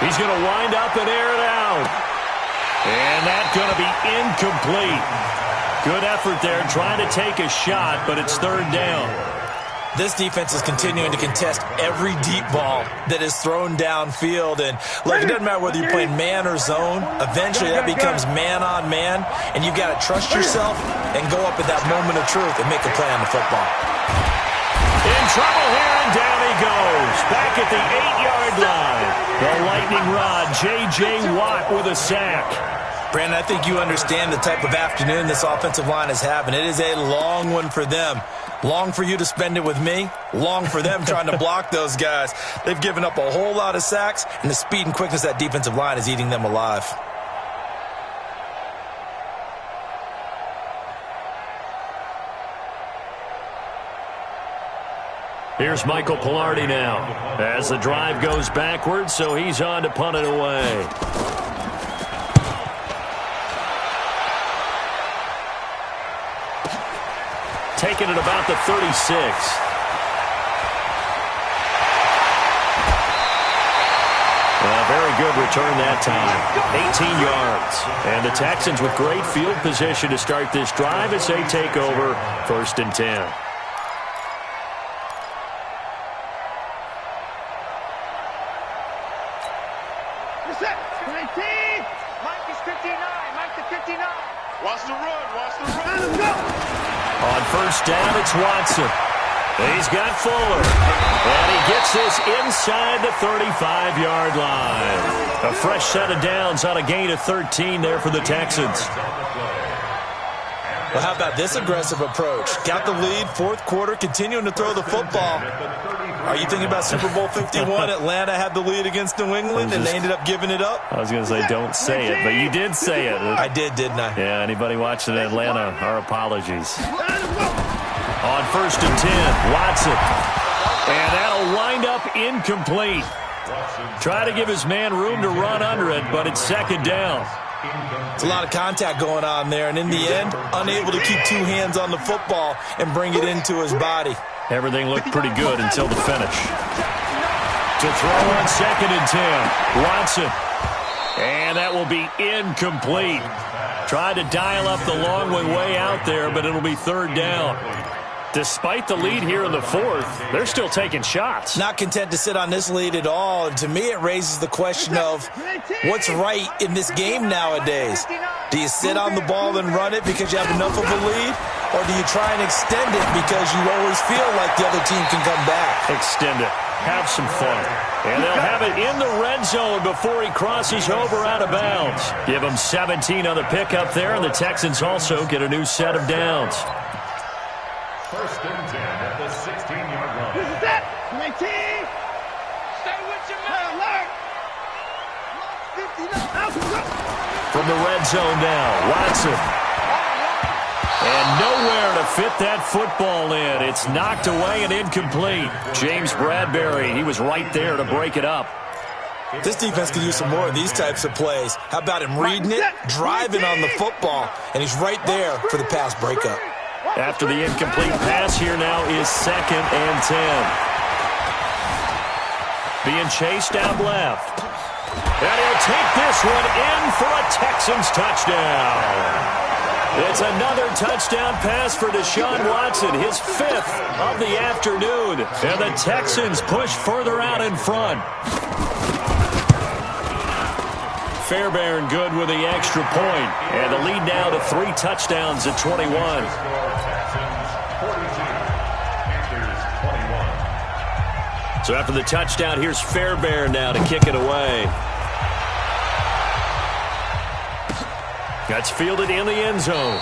He's going to wind up and air it out. And that's going to be incomplete. Good effort there, trying to take a shot, but it's 3rd down. This defense is continuing to contest every deep ball that is thrown downfield. And look, it doesn't matter whether you're playing man or zone. Eventually, that becomes man-on-man, and you've got to trust yourself and go up at that moment of truth and make a play on the football. In trouble here, and down he goes. Back at the 8-yard line. The lightning rod, J.J. Watt with a sack. Brandon, I think you understand the type of afternoon this offensive line is having. It is a long one for them. Long for you to spend it with me. Long for them trying to block those guys. They've given up a whole lot of sacks, and the speed and quickness of that defensive line is eating them alive. Here's Michael Pilardi now as the drive goes backwards, so he's on to punt it away. Taking it about the 36. A very good return that time. 18 yards. And the Texans with great field position to start this drive as they take over 1st and 10. Reset. 19. Mike is 59. Mike to 59. Watch the run. Watch the run. Let's go. On 1st down, it's Watson. He's got Fuller. And he gets this inside the 35-yard line. A fresh set of downs on a gain of 13 there for the Texans. Well, how about this aggressive approach? Got the lead, 4th quarter, continuing to throw the football. Are you thinking about Super Bowl 51? Atlanta had the lead against New England, and they ended up giving it up? I was going to say don't say it, but you did say it. I did, didn't I? Yeah, anybody watching Atlanta, our apologies. On 1st and 10, Watson. And that'll wind up incomplete. Try to give his man room to run under it, but it's 2nd down. It's a lot of contact going on there, and in the end, unable to keep 2 hands on the football and bring it into his body. Everything looked pretty good until the finish. To throw on 2nd and 10, Watson. And that will be incomplete. Tried to dial up the long way out there, but it'll be 3rd down. Despite the lead here in the 4th, they're still taking shots. Not content to sit on this lead at all. And to me, it raises the question of what's right in this game nowadays. Do you sit on the ball and run it because you have enough of a lead? Or do you try and extend it because you always feel like the other team can come back? Extend it. Have some fun. And they'll have it in the red zone before he crosses over out of bounds. Give him 17 on the pickup there, and the Texans also get a new set of downs. 1st and 10 at the 16-yard line. This is it. 19. Stay with your man. 59. From the red zone now, Watson. And nowhere to fit that football in. It's knocked away and incomplete. James Bradbury, he was right there to break it up. This defense could use some more of these types of plays. How about him reading it, driving on the football, and he's right there for the pass breakup. After the incomplete pass, here now is 2nd and 10. Being chased out left. And he'll take this one in for a Texans touchdown. It's another touchdown pass for Deshaun Watson, his 5th of the afternoon. And the Texans push further out in front. Fairbairn good with the extra point. And the lead now to 3 touchdowns at 21. So after the touchdown, here's Fairbairn now to kick it away. That's fielded in the end zone.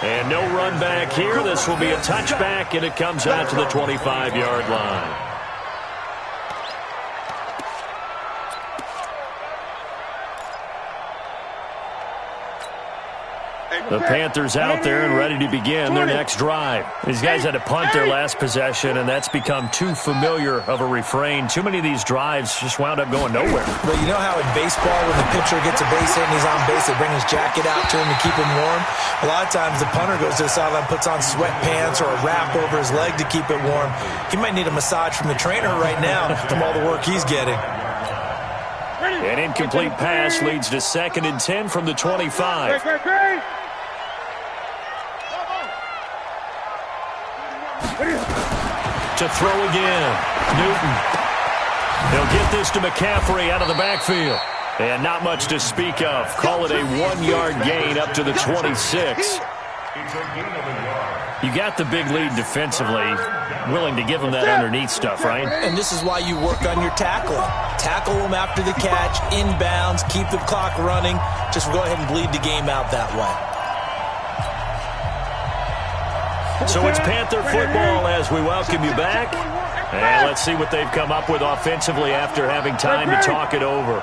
And no run back here. This will be a touchback, and it comes out to the 25-yard line. The Panthers out there and ready to begin their next drive. These guys had to punt their last possession, and that's become too familiar of a refrain. Too many of these drives just wound up going nowhere. But you know how in baseball, when the pitcher gets a base hit and he's on base, they bring his jacket out to him to keep him warm? A lot of times the punter goes to the sideline, puts on sweatpants or a wrap over his leg to keep it warm. He might need a massage from the trainer right now from all the work he's getting. An incomplete pass leads to 2nd and 10 from the 25. To throw again. Newton. He'll get this to McCaffrey out of the backfield. And not much to speak of. Call it a 1-yard gain up to the 26. You got the big lead defensively. Willing to give them that underneath stuff, right? And this is why you work on your tackling. Tackle them after the catch, inbounds, keep the clock running. Just go ahead and bleed the game out that way. So it's Panther football as we welcome you back. And let's see what they've come up with offensively after having time to talk it over.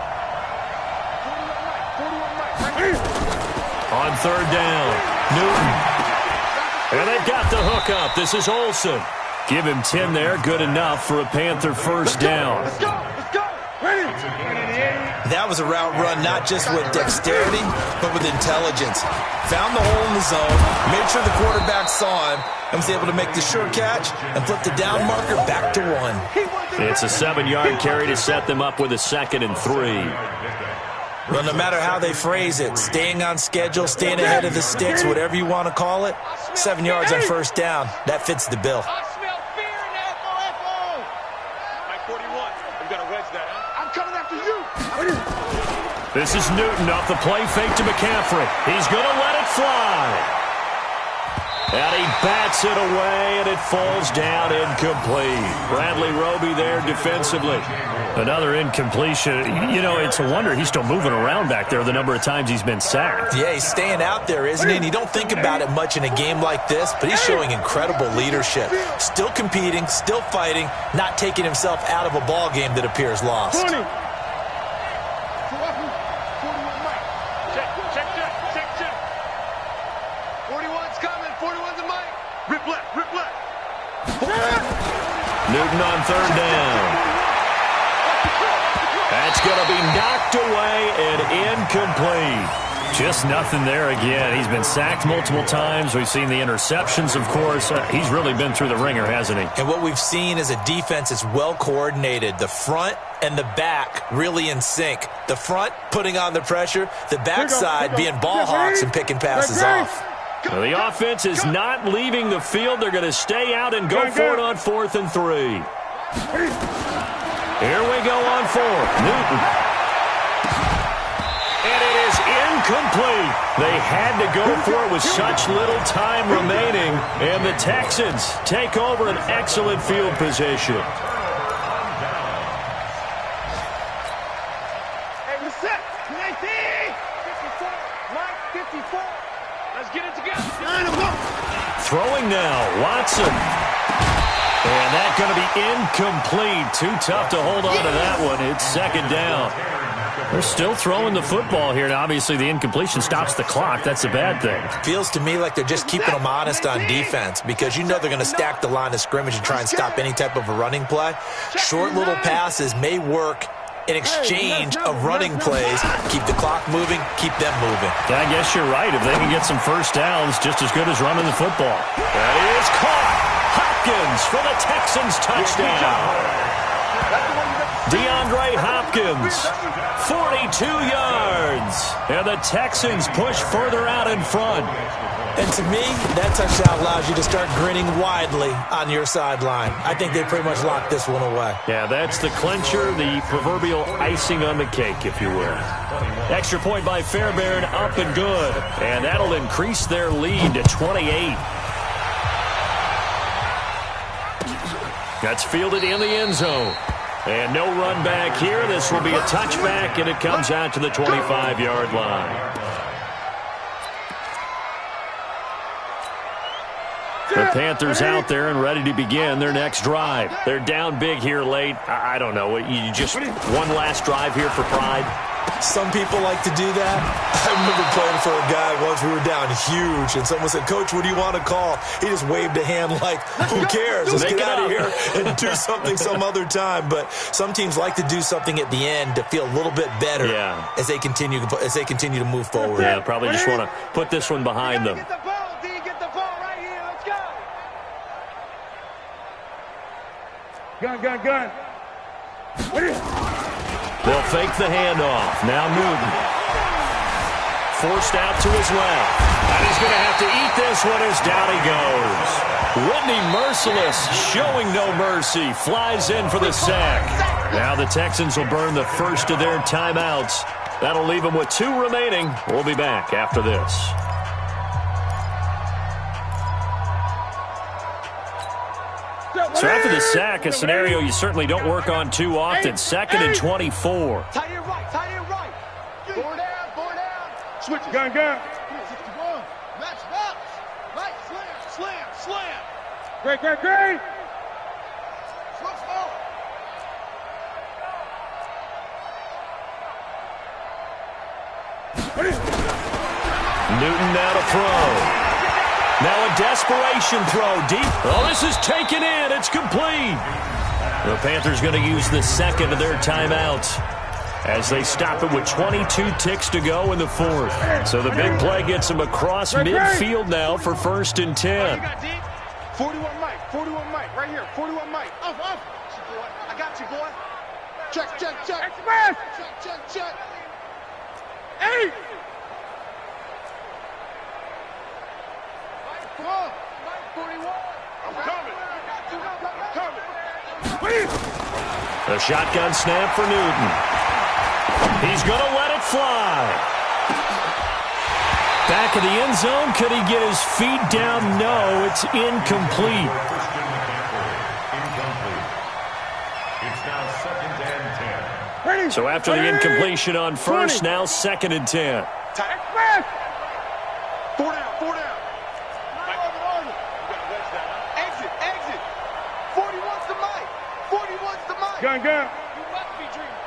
On 3rd down, Newton. And they've got the hook up. This is Olsen. Give him 10 there. Good enough for a Panther 1st down. Let's go. Let's go. Ready. That was a route run not just with dexterity, but with intelligence. Found the hole in the zone, made sure the quarterback saw him, and was able to make the sure catch and flip the down marker back to 1. It's a 7-yard carry to set them up with a 2nd and 3. Well, no matter how they phrase it, staying on schedule, staying ahead of the sticks, whatever you want to call it, 7 yards on first down, that fits the bill. I smell fear in the FO. Mike 41, I'm going to wedge that, huh? I'm coming after you. This is Newton off the play fake to McCaffrey. He's going to let it fly. And he bats it away, and it falls down incomplete. Bradley Roby there defensively. Another incompletion. You know, it's a wonder he's still moving around back there the number of times he's been sacked. Yeah, he's staying out there, isn't he? And you don't think about it much in a game like this, but he's showing incredible leadership. Still competing, still fighting, not taking himself out of a ball game that appears lost. 20. 41's coming. 41's a Mike. Rip left. Newton on 3rd down. That's going to be knocked away and incomplete. Just nothing there again. He's been sacked multiple times. We've seen the interceptions, of course. He's really been through the ringer, hasn't he? And what we've seen is a defense that's well coordinated. The front and the back really in sync. The front putting on the pressure, the backside being ball hawks and picking passes off. Well, the offense is not leaving the field. They're going to stay out and go for it on 4th and 3. Here we go on 4th. Newton. And it is incomplete. They had to go for it with such little time remaining. And the Texans take over an excellent field position. Hey, we're set. 54. Mike, 54. Let's get it together. Throwing now, Watson. And that's going to be incomplete. Too tough to hold on to that one. It's 2nd down. They're still throwing the football here. Now, obviously, the incompletion stops the clock. That's a bad thing. Feels to me like they're just keeping them honest on defense because you know they're going to stack the line of scrimmage and try and stop any type of a running play. Short little passes may work in exchange of running plays. Keep the clock moving, keep them moving. Yeah, I guess you're right. If they can get some first downs, just as good as running the football. That is caught. Hopkins for the Texans touchdown. DeAndre Hopkins, 42 yards. And the Texans push further out in front. And to me, that touchdown allows you to start grinning widely on your sideline. I think they pretty much locked this one away. Yeah, that's the clincher, the proverbial icing on the cake, if you will. Extra point by Fairbairn, up and good. And that'll increase their lead to 28. That's fielded in the end zone. And no run back here. This will be a touchback, and it comes out to the 25-yard line. The Panthers out there and ready to begin their next drive. They're down big here late. I don't know. You just one last drive here for pride? Some people like to do that. I remember playing for a guy once. We were down huge, and someone said, "Coach, what do you want to call?" He just waved a hand like, who cares? Let's get out of here and do something some other time. But some teams like to do something at the end to feel a little bit better as they continue to move forward. Yeah, probably just want to put this one behind them. Gun. They'll fake the handoff. Now Newton. Forced out to his left. And he's going to have to eat this one as down he goes. Whitney Merciless, showing no mercy, flies in for the sack. Now the Texans will burn the first of their timeouts. That'll leave them with 2 remaining. We'll be back after this. So after the sack, a scenario you certainly don't work on too often. 2nd and 24. Tie it right. Four down. Switch it. Gun. 61. Match box. Right, slam. Great. Switch forward. Newton now to throw. Now a desperation throw deep. Oh, this is taken in. It's complete. The Panthers going to use the second of their timeouts. as they stop it with 22 ticks to go in the fourth. So the big play gets them across midfield now for 1st and 10. 41 Mike, 41 Mike, right here, 41 Mike. Up. I got you, boy. Check. Express. Check. 8. Mike 41. I'm coming. The shotgun snap for Newton. He's going to let it fly. Back of the end zone. Could he get his feet down? No, it's incomplete. It's now 2nd and 10. So after the incompletion on first, now 2nd and 10. Four down. Exit. 41's the Mike. 41's the Mike. Gun. You must be dreaming.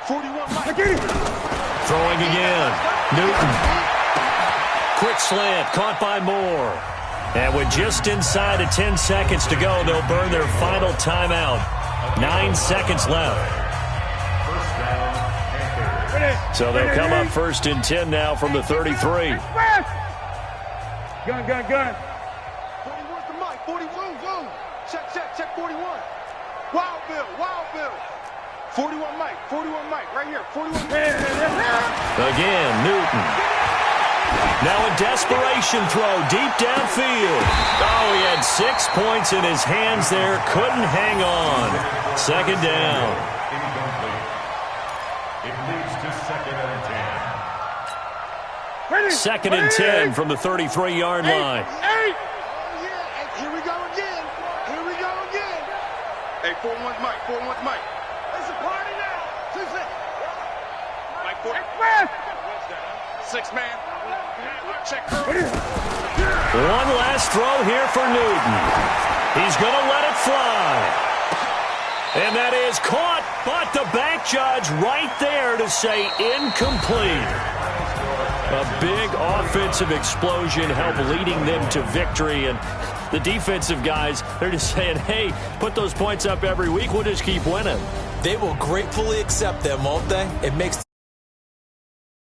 41 Mike. Throwing again. Newton. Quick slant, caught by Moore. And with just inside of 10 seconds to go, they'll burn their final timeout. 9 seconds left. First down, Panthers. So they'll come up 1st and 10 now from the 33. Gun. 41's the Mike. 41. Check 41. Wild Bill. 41 Mike, right here. 41 Mike. Again, Newton. Now a desperation throw deep downfield. Oh, he had 6 points in his hands there. Couldn't hang on. 2nd down. Incomplete. It leads to 2nd and 10. 2nd and 10 from the 33-yard line. Here we go again. Hey, 41's Mike. It's a party now. 6 Mike 40. 6 man. Check. One last throw here for Newton. He's going to let it fly. And that is caught, but the back judge right there to say incomplete. A big offensive explosion helped leading them to victory. And the defensive guys, they're just saying, hey, put those points up every week. We'll just keep winning. They will gratefully accept them, won't they? It makes